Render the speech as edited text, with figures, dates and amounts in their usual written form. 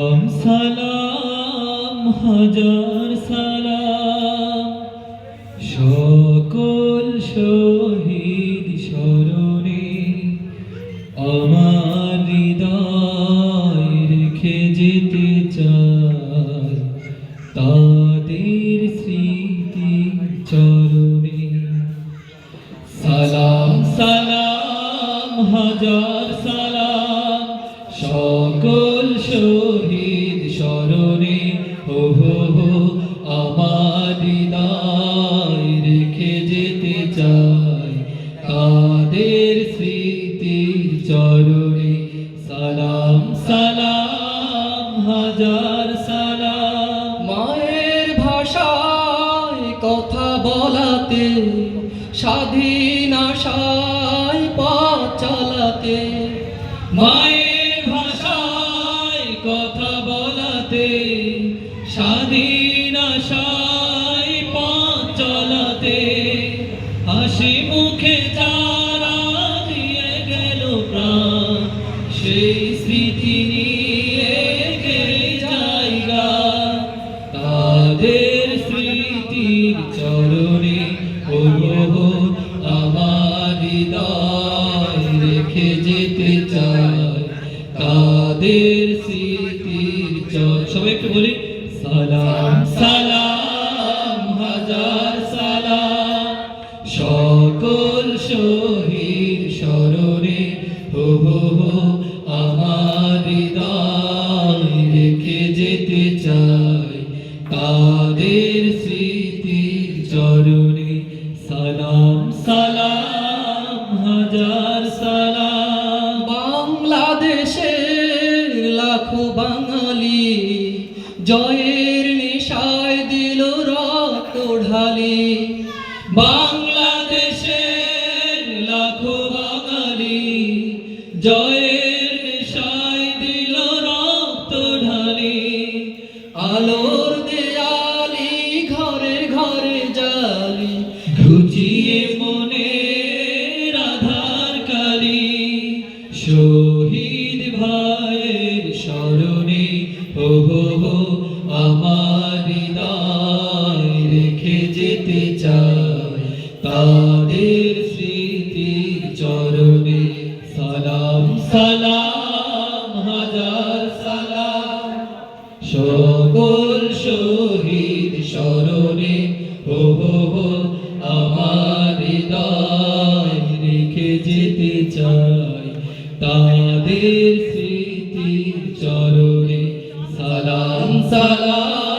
সালাম সালাম হাজার সালাম সকল শহীদ স্মরণে আমার হৃদয় রেখে যেতে চাই তাদের স্মৃতি চরণে। সালাম সালাম হাজার সালাম সকল শহীদ স্মরণে হো হো হো আমার হৃদয় রেখে যেতে চাই তাদের স্মৃতির চরণে। সালাম সালাম হাজার সালাম। মায়ের ভাষায় কথা বলাতে, স্বাধীন আশায় পথ চালাতে, মায়ের ভাষায় কথা বলাতে, স্বাধীন আশায় পথ চলাতে, হাসি মুখে যারা দিয়ে গেল প্রাণ সেই স্মৃতি নিয়ে গেয়ে জায়গা তাদের স্মৃতির চরণে। ও আমার হৃদয় রেখে যেতে চাই তাদের স্মৃতির চরণে। সবাই একটু বলি সালাম সালাম হাজার সালাম সকল শহীদ স্মরণে হো হো হো আমার হৃদয় রেখে যেতে চাই তাদের স্মৃতির চরণে। সালাম সালাম হাজার সালাম। বাংলাদেশের লাখো বাঙালি জয়ের নিশায় দিল রক্ত ঢালি। বাংলাদেশের লাখো বাঙালি জয়ের নেশায় দিল রক্ত ঢালি। আলোর দেয়ালি ঘরে ঘরে জালি, ঘুচিয়ে মনে রাধার কালি শহীদ ভাইয়ের স্মরণে হো হো হো আমার হৃদয় রেখে যেতে চাই তাদের স্মৃতির চরণে। সালাম সালাম হাজার সালাম সকল শহীদ স্মরণে হো হো হো আমার হৃদয় রেখে যেতে চাই তাদের স্মৃতির চরণে। সালাম সালাম